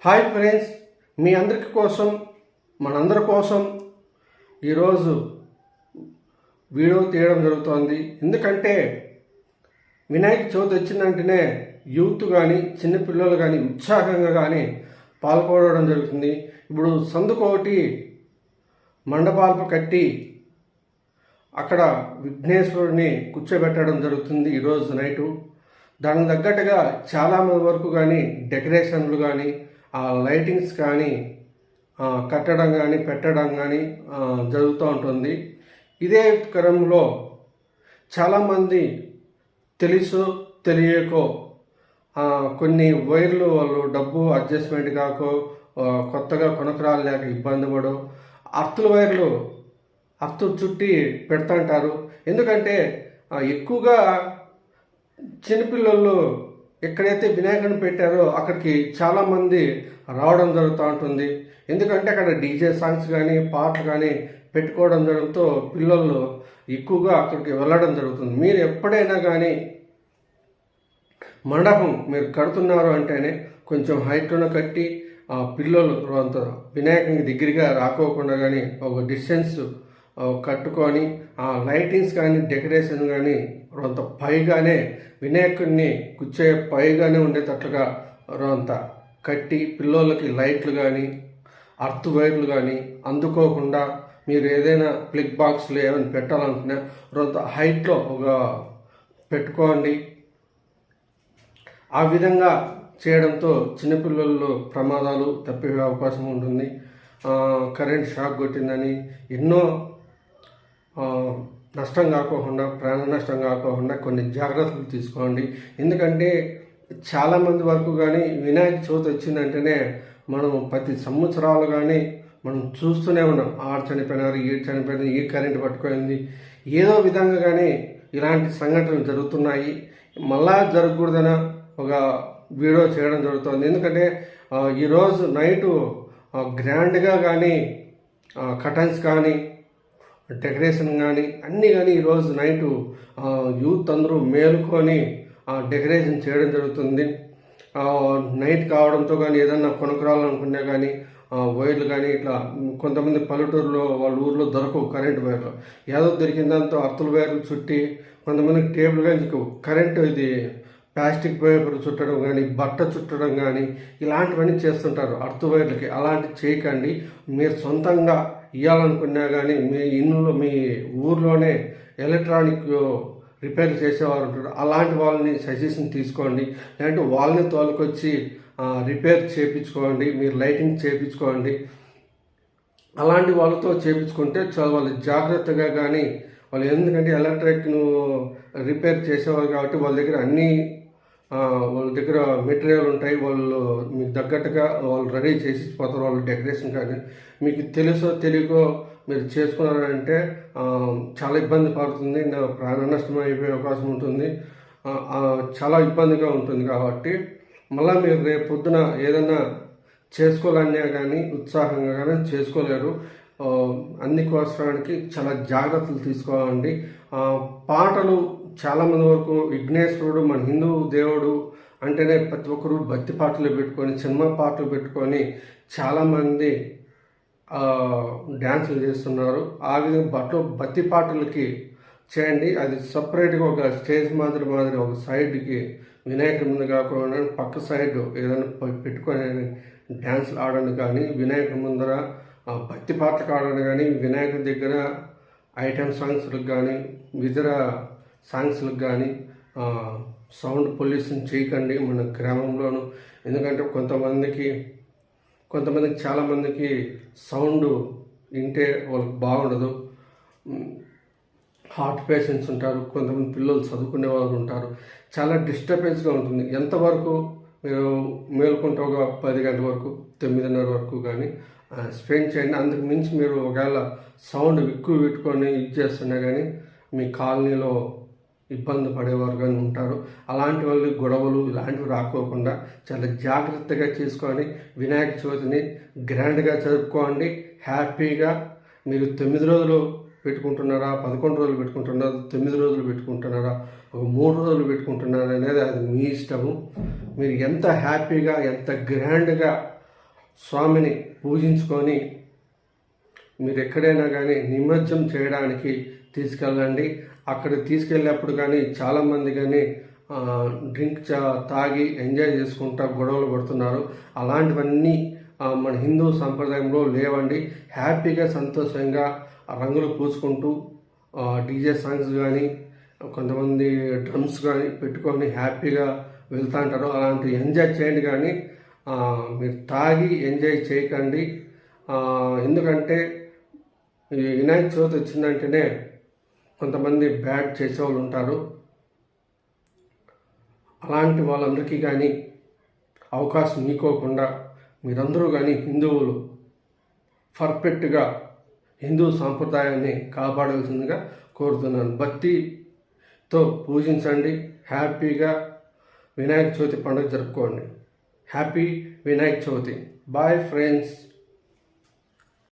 Hi friends, మీ అందరి కోసం మనందరి కోసం ఈరోజు వీడియో తీయడం జరుగుతోంది. ఎందుకంటే వినాయక చవితి వచ్చిందంటేనే యూత్ కానీ చిన్నపిల్లలు కానీ ఉత్సాహంగా కానీ పాల్గొనడం జరుగుతుంది. ఇప్పుడు సందుకోటి మండపాలు కట్టి అక్కడ విఘ్నేశ్వరుడిని కూర్చోబెట్టడం జరుగుతుంది ఈరోజు నైటు. దానికి తగ్గట్టుగా చాలామంది వరకు కానీ డెకరేషన్లు కానీ లైటింగ్స్ కానీ కట్టడం కానీ పెట్టడం కానీ జరుగుతూ ఉంటుంది. ఇదే క్రమంలో చాలామంది తెలుసు తెలియకో కొన్ని వైర్లు వాళ్ళు డబ్బు అడ్జస్ట్మెంట్ కాకో కొత్తగా కొనకరాలు లేక ఇబ్బంది పడో అర్తులు చుట్టి పెడుతుంటారు. ఎందుకంటే ఎక్కువగా చిన్నపిల్లలు ఎక్కడైతే వినాయకుడిని పెట్టారో అక్కడికి చాలామంది రావడం జరుగుతూ ఉంటుంది. ఎందుకంటే అక్కడ డీజే సాంగ్స్ కానీ పాటలు కానీ పెట్టుకోవడం జరుగుతూ పిల్లలు ఎక్కువగా అక్కడికి వెళ్ళడం జరుగుతుంది. మీరు ఎప్పుడైనా కానీ మండపం మీరు కడుతున్నారు అంటేనే కొంచెం హైట్లో కట్టి పిల్లలు అంత వినాయకునికి దగ్గరగా రాకోకుండా కానీ ఒక డిస్టెన్స్ కట్టుకొని లైటింగ్స్ కానీ డెకరేషన్ కానీ కొంత పైగానే వినాయకుడిని కూర్చే పైగానే ఉండేటట్లుగా అంత కట్టి పిల్లలకి లైట్లు కానీ అర్త్ వైర్లు కానీ అందుకోకుండా మీరు ఏదైనా ప్లగ్ బాక్స్లు ఏమైనా పెట్టాలనుకున్నా కొంత హైట్లో ఒక పెట్టుకోండి. ఆ విధంగా చేయడంతో చిన్నపిల్లలు ప్రమాదాలు తప్పే అవకాశం ఉంటుంది. కరెంట్ షాక్ కొట్టిందని ఎన్నో నష్టం కాకోకుండా ప్రాణ నష్టం కాకోకుండా కొన్ని జాగ్రత్తలు తీసుకోండి. ఎందుకంటే చాలామంది వరకు కానీ వినాయక చవితి వచ్చిందంటేనే మనం ప్రతి సంవత్సరాలు కానీ మనం చూస్తూనే ఉన్నాం. ఆడు చనిపోయినారు, ఈడు చనిపోయినారు, ఈ కరెంట్ పట్టుకోయింది, ఏదో విధంగా కానీ ఇలాంటి సంఘటనలు జరుగుతున్నాయి. మళ్ళా జరగకూడదని ఒక వీడియో చేయడం జరుగుతుంది. ఎందుకంటే ఈరోజు నైటు గ్రాండ్గా కానీ కర్టన్స్ కానీ డెకరేషన్ కానీ అన్నీ కానీ ఈరోజు నైటు యూత్ అందరూ మేలుకొని డెకరేషన్ చేయడం జరుగుతుంది. నైట్ కావడంతో కానీ ఏదన్నా కొనుక్కరాలనుకున్నా కానీ వైర్లు కానీ ఇట్లా కొంతమంది పల్లెటూరులో వాళ్ళ ఊర్లో దొరకవు కరెంట్ వైర్లు, ఏదో దొరికిన దాంతో అర్తుల వైర్లు చుట్టి కొంతమందికి టేబుల్ కానీ కరెంటు ఇది ప్లాస్టిక్ పేపర్ చుట్టడం కానీ బట్ట చుట్టడం కానీ ఇలాంటివన్నీ చేస్తుంటారు అర్తు వైర్లకి. అలాంటివి చేయకండి. మీరు సొంతంగా ఇవ్వాలనుకున్నా కానీ మీ ఇంట్లో మీ ఊర్లోనే ఎలక్ట్రానిక్ రిపేర్ చేసేవారు ఉంటారు, అలాంటి వాళ్ళని సజెషన్ తీసుకోండి. లేదంటే వాళ్ళని తోలుకొచ్చి రిపేర్ చేయించుకోండి, మీరు లైటింగ్ చేయించుకోండి. అలాంటి వాళ్ళతో చేయించుకుంటే చాలా వాళ్ళు జాగ్రత్తగా కానీ వాళ్ళు, ఎందుకంటే ఎలక్ట్రిక్ను రిపేర్ చేసేవారు కాబట్టి వాళ్ళ దగ్గర అన్నీ వాళ్ళ దగ్గర మెటీరియల్ ఉంటాయి. వాళ్ళు మీకు తగ్గట్టుగా వాళ్ళు రెడీ చేసి పోతారు. వాళ్ళు డెకరేషన్ కానీ మీకు తెలుసో తెలియకో మీరు చేసుకున్నారంటే చాలా ఇబ్బంది పడుతుంది, ప్రాణ నష్టం అయిపోయే అవకాశం ఉంటుంది, చాలా ఇబ్బందిగా ఉంటుంది. కాబట్టి మళ్ళీ మీరు రేపు పొద్దున ఏదైనా చేసుకోవాలన్నా కానీ ఉత్సాహంగా కానీ చేసుకోలేరు. అందుకోసానికి చాలా జాగ్రత్తలు తీసుకోవాలండి. పాటలు చాలామంది వరకు విఘ్నేశ్వరుడు మన హిందూ దేవుడు అంటేనే ప్రతి ఒక్కరు భక్తి పాటలు పెట్టుకొని సినిమా పాటలు పెట్టుకొని చాలామంది డ్యాన్సులు చేస్తున్నారు. ఆ విధంగా భక్తి పాటలకి చేయండి. అది సపరేట్గా ఒక స్టేజ్ మాదిరి ఒక సైడ్కి వినాయకుడి ముందు కాకుండా పక్క సైడ్ ఏదైనా పెట్టుకొని డ్యాన్సులు ఆడండి. కానీ వినాయకుడి ముందర భక్తి పాటలకు ఆడండి. కానీ వినాయకుడి దగ్గర ఐటమ్ సాంగ్స్లకు కానీ ఇతర సాంగ్స్లకు కానీ సౌండ్ పొల్యూషన్ చేయకండి మన గ్రామంలోనూ. ఎందుకంటే కొంతమందికి చాలామందికి సౌండ్ వింటే వాళ్ళకి బాగుండదు. హార్ట్ పేషెంట్స్ ఉంటారు, కొంతమంది పిల్లలు చదువుకునే వాళ్ళు ఉంటారు, చాలా డిస్టర్బెన్స్గా ఉంటుంది. ఎంతవరకు మీరు మేలుకుంటే ఒక 10 గంటల వరకు 9:30 వరకు కానీ స్పెండ్ చేయండి. అందుకు మించి మీరు ఒకవేళ సౌండ్ ఎక్కువ పెట్టుకొని చేస్తున్నా కానీ మీ కాలనీలో ఇబ్బంది పడేవారు కానీ ఉంటారు. అలాంటి వాళ్ళు గొడవలు ఇలాంటివి రాకోకుండా చాలా జాగ్రత్తగా చేసుకొని వినాయక చవితిని గ్రాండ్గా జరుపుకోండి. హ్యాపీగా మీరు 9 రోజులు పెట్టుకుంటున్నారా, 11 రోజులు పెట్టుకుంటున్నారా, 9 రోజులు పెట్టుకుంటున్నారా, ఒక 3 రోజులు పెట్టుకుంటున్నారా అనేది అది మీ ఇష్టము. మీరు ఎంత హ్యాపీగా ఎంత గ్రాండ్గా స్వామిని పూజించుకొని మీరు ఎక్కడైనా కానీ నిమజ్జనం చేయడానికి తీసుకెళ్ళండి. అక్కడ తీసుకెళ్ళేప్పుడు కానీ చాలామంది కానీ డ్రింక్ తాగి ఎంజాయ్ చేసుకుంటా గొడవలు పడుతున్నారు. అలాంటివన్నీ మన హిందూ సంప్రదాయంలో లేవండి. హ్యాపీగా సంతోషంగా రంగులు పూసుకుంటూ డీజే సాంగ్స్ కానీ కొంతమంది డ్రమ్స్ కానీ పెట్టుకొని హ్యాపీగా వెళ్తూ ఉంటారు. అలాంటి ఎంజాయ్ చేయండి, కానీ మీరు తాగి ఎంజాయ్ చేయకండి. ఎందుకంటే ఈ వినాయక చవితి వచ్చిందంటేనే కొంతమంది బ్యాడ్ చేసేవాళ్ళు ఉంటారు. అలాంటి వాళ్ళందరికీ కానీ అవకాశం ఇవ్వకుండా మీరందరూ కానీ హిందువులు పర్ఫెక్ట్గా హిందూ సాంప్రదాయాన్ని కాపాడాల్సిందిగా కోరుతున్నాను. భక్తితో పూజించండి, హ్యాపీగా వినాయక చవితి పండుగ జరుపుకోండి. Happy Vinayaka Chavithi. Bye friends.